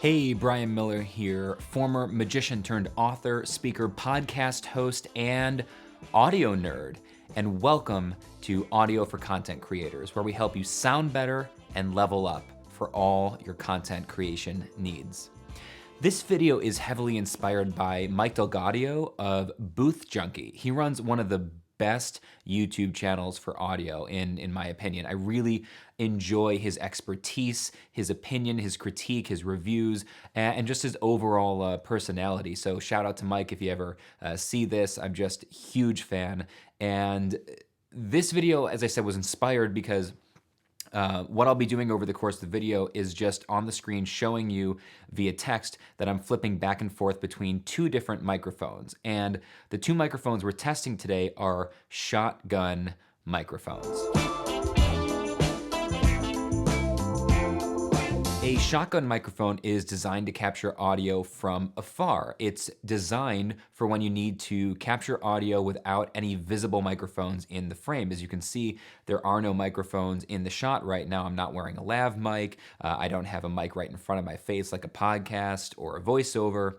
Hey, Brian Miller here, former magician turned author, speaker, podcast host, and audio nerd. And welcome to Audio for Content Creators, where we help you sound better and level up for all your content creation needs. This video is heavily inspired by Mike Delgadio of Booth Junkie. He runs one of the best YouTube channels for audio, in my opinion. I really enjoy his expertise, his opinion, his critique, his reviews, and just his overall personality. So shout out to Mike if you ever see this. I'm just a huge fan. And this video, as I said, was inspired because what I'll be doing over the course of the video is just on the screen showing you via text that I'm flipping back and forth between two different microphones. And the two microphones we're testing today are shotgun microphones. A shotgun microphone is designed to capture audio from afar. It's designed for when you need to capture audio without any visible microphones in the frame. As you can see, there are no microphones in the shot right now. I'm not wearing a lav mic. I don't have a mic right in front of my face like a podcast or a voiceover.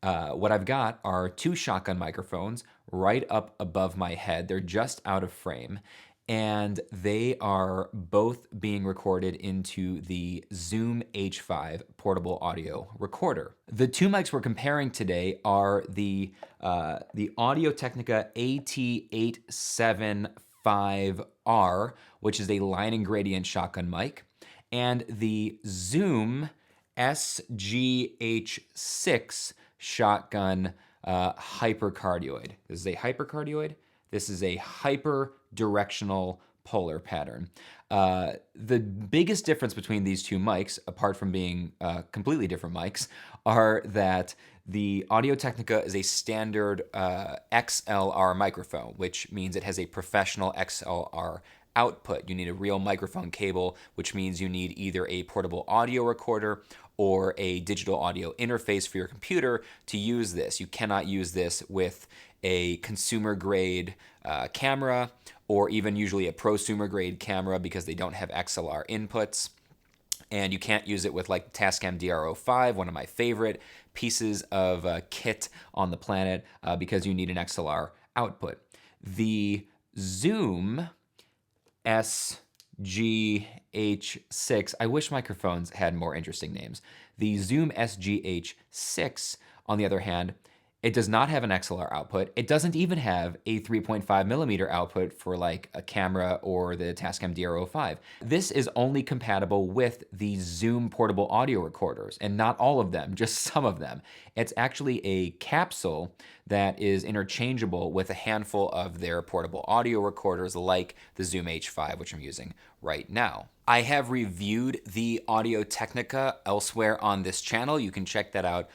What I've got are two shotgun microphones right up above my head. They're just out of frame. And they are both being recorded into the Zoom H5 portable audio recorder. The two mics we're comparing today are the Audio Technica AT875R, which is a line and gradient shotgun mic, and the Zoom SGH-6 shotgun hypercardioid. This is a hypercardioid. This is a hyper-directional polar pattern. The biggest difference between these two mics, apart from being completely different mics, are that the Audio-Technica is a standard XLR microphone, which means it has a professional XLR output. You need a real microphone cable, which means you need either a portable audio recorder or a digital audio interface for your computer to use this. You cannot use this with a consumer grade camera or even usually a prosumer grade camera because they don't have XLR inputs. And you can't use it with like Tascam DR05, one of my favorite pieces of kit on the planet, because you need an XLR output. The Zoom SGH-6, I wish microphones had more interesting names. The Zoom SGH-6, on the other hand, it does not have an XLR output. It doesn't even have a 3.5 millimeter output for like a camera or the Tascam DR05. This is only compatible with the Zoom portable audio recorders, and not all of them, just some of them. It's actually a capsule that is interchangeable with a handful of their portable audio recorders like the Zoom H5, which I'm using right now. I have reviewed the Audio Technica elsewhere on this channel. You can check that out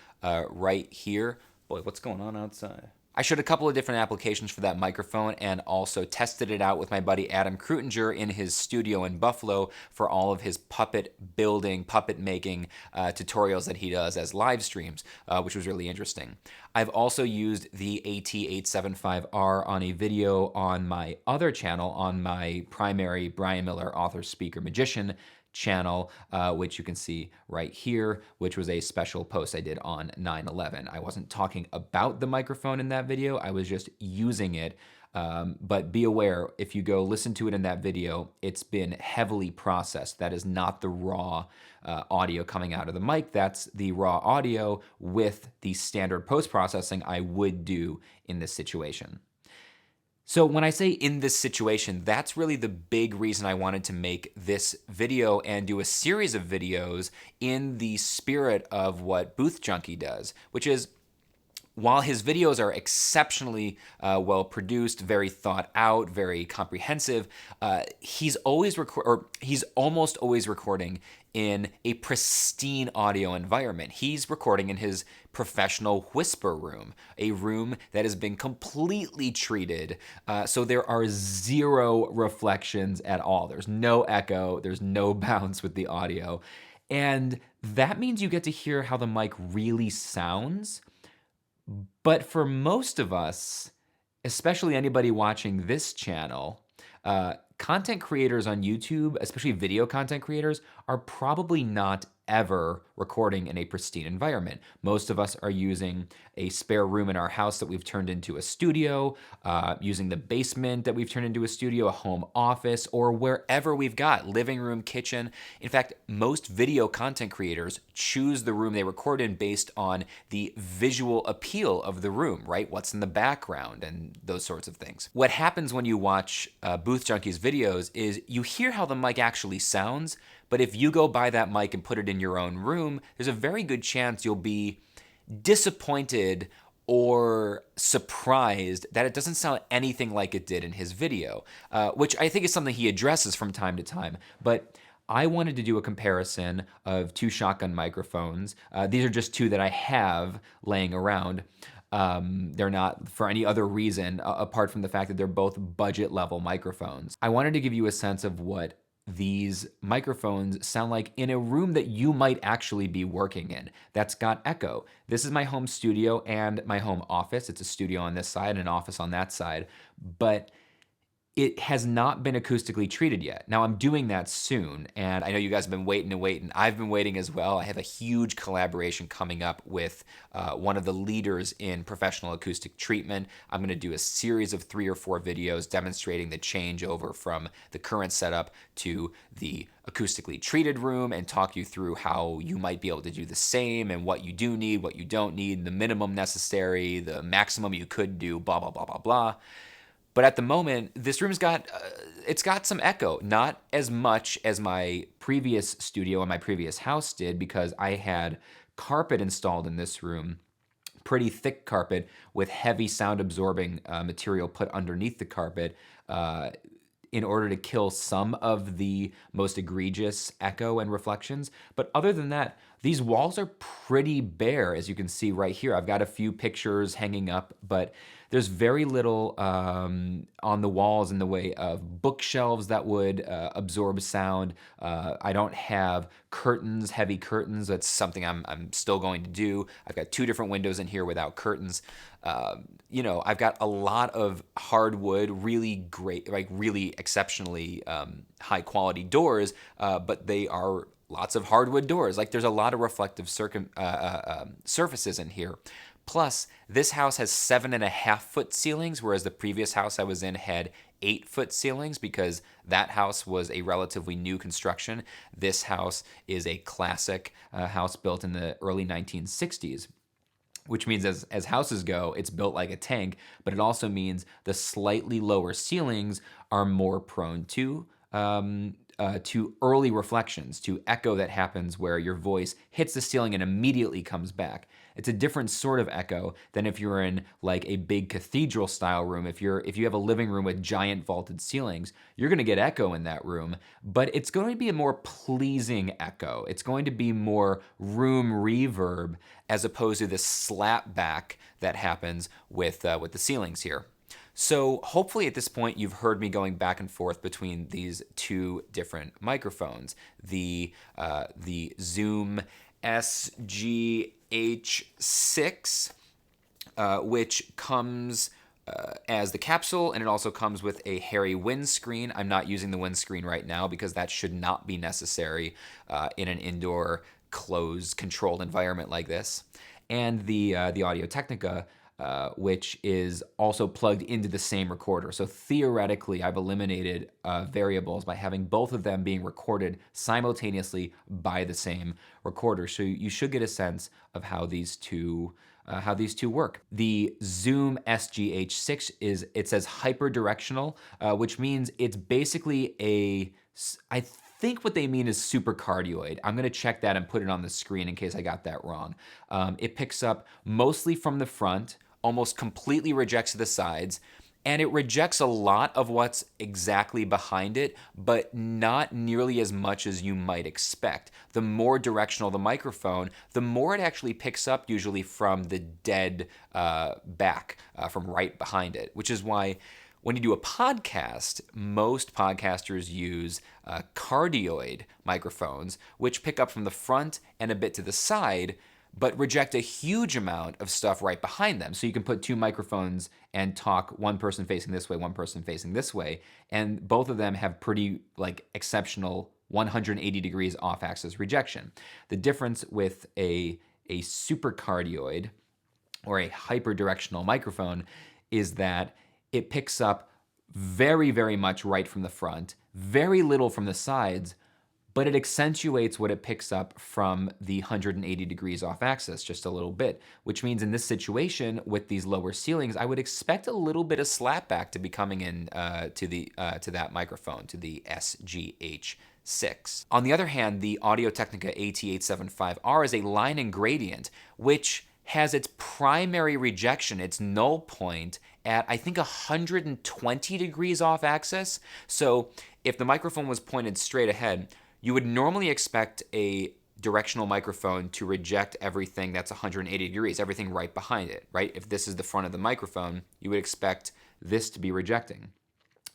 right here. Boy, what's going on outside? I showed a couple of different applications for that microphone and also tested it out with my buddy Adam Krutinger in his studio in Buffalo for all of his puppet building, puppet making tutorials that he does as live streams, which was really interesting. I've also used the AT875R on a video on my other channel, on my primary Brian Miller author, speaker, magician channel, which you can see right here, which was a special post I did on 9/11. I wasn't talking about the microphone in that video, I was just using it. But be aware, if you go listen to it in that video, it's been heavily processed. That is not the raw audio coming out of the mic. That's the raw audio with the standard post-processing I would do in this situation. So when I say in this situation, that's really the big reason I wanted to make this video and do a series of videos in the spirit of what Booth Junkie does, which is, while his videos are exceptionally well produced, very thought out, very comprehensive, he's almost always recording in a pristine audio environment. He's recording in his professional whisper room, a room that has been completely treated, so there are zero reflections at all. There's no echo, there's no bounce with the audio, and that means you get to hear how the mic really sounds. But for most of us, especially anybody watching this channel, content creators on YouTube, especially video content creators, are probably not ever recording in a pristine environment. Most of us are using a spare room in our house that we've turned into a studio, using the basement that we've turned into a studio, a home office, or wherever we've got living room, kitchen. In fact, most video content creators choose the room they record in based on the visual appeal of the room, right? What's in the background and those sorts of things. What happens when you watch Booth Junkies videos is you hear how the mic actually sounds, but if you go buy that mic and put it in your own room, there's a very good chance you'll be disappointed or surprised that it doesn't sound anything like it did in his video, which I think is something he addresses from time to time. But I wanted to do a comparison of two shotgun microphones. These are just two that I have laying around. They're not for any other reason apart from the fact that they're both budget level microphones. I wanted to give you a sense of what these microphones sound like in a room that you might actually be working in that's got echo. This is my home studio and my home office. It's a studio on this side and an office on that side, but it has not been acoustically treated yet. Now I'm doing that soon, and I know you guys have been waiting and waiting. I've been waiting as well. I have a huge collaboration coming up with one of the leaders in professional acoustic treatment. I'm gonna do a series of 3 or 4 videos demonstrating the changeover from the current setup to the acoustically treated room and talk you through how you might be able to do the same and what you do need, what you don't need, the minimum necessary, the maximum you could do, blah, blah, blah, blah, blah. But at the moment, this room's got, it's got some echo. Not as much as my previous studio and my previous house did because I had carpet installed in this room, pretty thick carpet with heavy sound absorbing material put underneath the carpet in order to kill some of the most egregious echo and reflections. But other than that, these walls are pretty bare, as you can see right here. I've got a few pictures hanging up, but there's very little on the walls in the way of bookshelves that would absorb sound. I don't have curtains, heavy curtains. That's something I'm still going to do. I've got 2 different windows in here without curtains. You know, I've got a lot of hardwood, really great, like really exceptionally high quality doors, but they are lots of hardwood doors. Like there's a lot of reflective surfaces in here. Plus, this house has 7.5-foot ceilings, whereas the previous house I was in had 8-foot ceilings because that house was a relatively new construction. This house is a classic house built in the early 1960s. Which means as houses go, it's built like a tank, but it also means the slightly lower ceilings are more prone to early reflections, to echo that happens where your voice hits the ceiling and immediately comes back. It's a different sort of echo than if you're in like a big cathedral style room. If you have a living room with giant vaulted ceilings, you're going to get echo in that room, but it's going to be a more pleasing echo. It's going to be more room reverb as opposed to the slap back that happens with the ceilings here. So hopefully at this point you've heard me going back and forth between these 2 different microphones. The Zoom SGH-6, which comes as the capsule, and it also comes with a hairy windscreen. I'm not using the windscreen right now because that should not be necessary in an indoor closed controlled environment like this. And the Audio Technica, which is also plugged into the same recorder. So theoretically, I've eliminated variables by having both of them being recorded simultaneously by the same recorder. So you should get a sense of how these two work. The Zoom SGH-6 it says hyperdirectional, which means it's basically I think what they mean is super cardioid. I'm gonna check that and put it on the screen in case I got that wrong. It picks up mostly from the front, almost completely rejects the sides, and it rejects a lot of what's exactly behind it, but not nearly as much as you might expect. The more directional the microphone, the more it actually picks up usually from the dead back, from right behind it, which is why when you do a podcast, most podcasters use cardioid microphones, which pick up from the front and a bit to the side, but reject a huge amount of stuff right behind them. So you can put 2 microphones and talk, one person facing this way, one person facing this way, and both of them have pretty like exceptional 180 degrees off-axis rejection. The difference with a supercardioid or a hyperdirectional microphone is that it picks up very, very much right from the front, very little from the sides, but it accentuates what it picks up from the 180 degrees off axis just a little bit, which means in this situation with these lower ceilings, I would expect a little bit of slapback to be coming in to that microphone, to the SGH-6. On the other hand, the Audio-Technica AT875R is a line and gradient, which has its primary rejection, its null point, at I think 120 degrees off axis. So if the microphone was pointed straight ahead, you would normally expect a directional microphone to reject everything that's 180 degrees, everything right behind it, right? If this is the front of the microphone, you would expect this to be rejecting.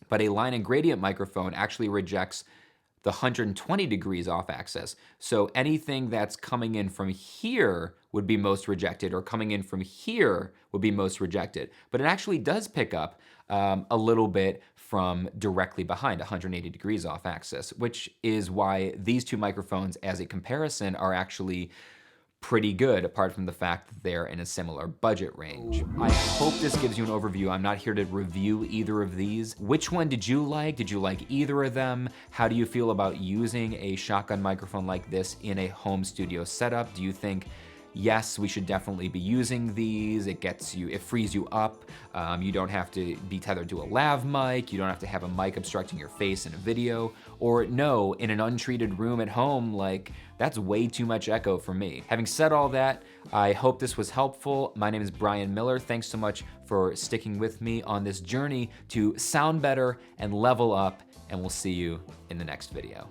But a line and gradient microphone actually rejects the 120 degrees off axis. So anything that's coming in from here would be most rejected, or coming in from here would be most rejected. But it actually does pick up a little bit from directly behind 180 degrees off axis, which is why these two microphones as a comparison are actually pretty good, apart from the fact that they're in a similar budget range. I hope this gives you an overview. I'm not here to review either of these. Which one did you like? Did you like either of them? How do you feel about using a shotgun microphone like this in a home studio setup? Do you think, yes, we should definitely be using these? It frees you up. You don't have to be tethered to a lav mic. You don't have to have a mic obstructing your face in a video. Or no, in an untreated room at home, like, that's way too much echo for me. Having said all that, I hope this was helpful. My name is Brian Miller. Thanks so much for sticking with me on this journey to sound better and level up, and we'll see you in the next video.